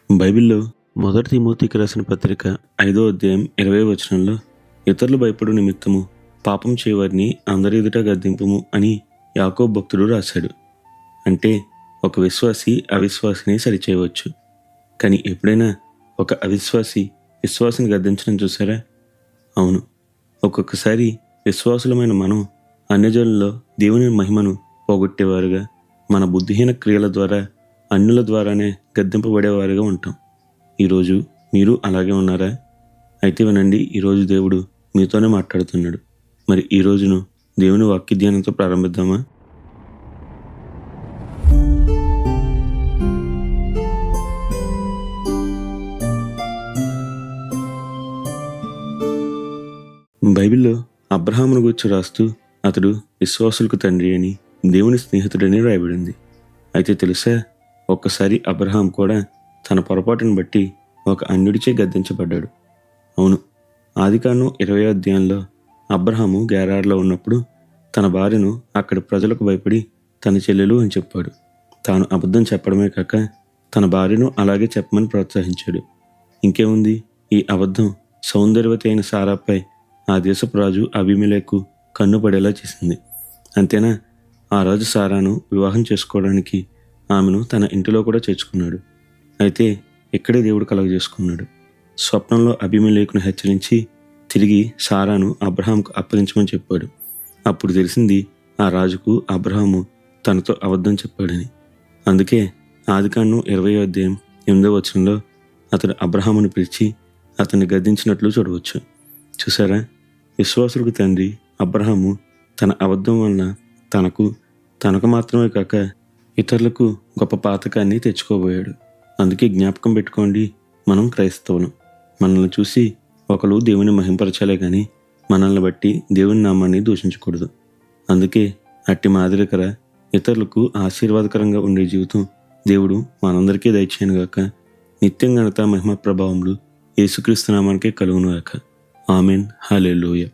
బైబిల్లో మొదటి తిమోతికి రాసిన పత్రిక 5వ అధ్యాయం 20వ వచనంలో ఇతరులు భయపడు నిమిత్తము పాపం చేయవారిని అందరి ఎదుట గద్దింపుము అని యాకోబు భక్తుడు రాశాడు. అంటే ఒక విశ్వాసి అవిశ్వాసిని సరిచేయవచ్చు, కానీ ఎప్పుడైనా ఒక అవిశ్వాసి విశ్వాసిని గద్దించడం చూసారా? అవును, ఒక్కొక్కసారి విశ్వాసులమైన మనం అన్యజనుల్లో దేవుని మహిమను పోగొట్టేవారుగా, మన బుద్ధిహీన క్రియల ద్వారా అన్యుల ద్వారానే గద్దింపబడేవారుగా ఉంటాం. ఈరోజు మీరు అలాగే ఉన్నారా? అయితే వినండి, ఈరోజు దేవుడు మీతోనే మాట్లాడుతున్నాడు. మరి ఈ రోజును దేవుని వాక్య ధ్యానంతో ప్రారంభిద్దామా? బైబిల్లో అబ్రహామును గురించి రాస్తూ అతడు విశ్వాసులకు తండ్రి అని, దేవుని స్నేహితుడని రాయబడింది. అయితే తెలుసా, ఒక్కసారి అబ్రహాం కూడా తన పొరపాటును బట్టి ఒక అన్యుడిచే గద్దించబడ్డాడు. అవును, ఆదికాండం 20వ అధ్యాయంలో అబ్రహాము గెరారులో ఉన్నప్పుడు తన భార్యను అక్కడి ప్రజలకు భయపడి తన చెల్లెలు అని చెప్పాడు. తాను అబద్ధం చెప్పడమే కాక తన భార్యను అలాగే చెప్పమని ప్రోత్సహించాడు. ఇంకేముంది, ఈ అబద్ధం సౌందర్యవతి అయిన సారాపై ఆ దేశపు రాజు అబీమెలెకు కన్నుపడేలా చేసింది. అంతేనా, ఆ రాజు సారాను వివాహం చేసుకోవడానికి ఆమెను తన ఇంటిలో కూడా చేర్చుకున్నాడు. అయితే ఇక్కడే దేవుడు కలుగజేసుకున్నాడు. స్వప్నంలో అబీమెలెకును హెచ్చరించి తిరిగి సారాను అబ్రహాంకు అప్పగించమని చెప్పాడు. అప్పుడు తెలిసింది ఆ రాజుకు అబ్రహాము తనతో అబద్ధం చెప్పాడని. అందుకే ఆదికాండం 20వ అధ్యాయం 8వ వచనంలో అతడు అబ్రహామును పిలిచి అతన్ని గద్దించినట్లు చూడవచ్చు. చూసారా, విశ్వాసులకు తండ్రి అబ్రహాము తన అబద్ధం వలన తనకు మాత్రమే కాక ఇతరులకు గొప్ప పాతకాన్ని తెచ్చుకోబోయాడు. అందుకే జ్ఞాపకం పెట్టుకోండి, మనం క్రైస్తవులం. మనల్ని చూసి ఒకరు దేవుని మహింపరచాలే కానీ మనల్ని బట్టి దేవుని నామాన్ని దూషించకూడదు. అందుకే అట్టి మాదిరికర ఇతరులకు ఆశీర్వాదకరంగా ఉండే జీవితం దేవుడు మనందరికీ దయచేయనుగాక. నిత్యం ఘనత మహిమ ప్రభావములు యేసుక్రీస్తు నామానికే కలుగునుగాక. ఆమెన్. హల్లెలూయా.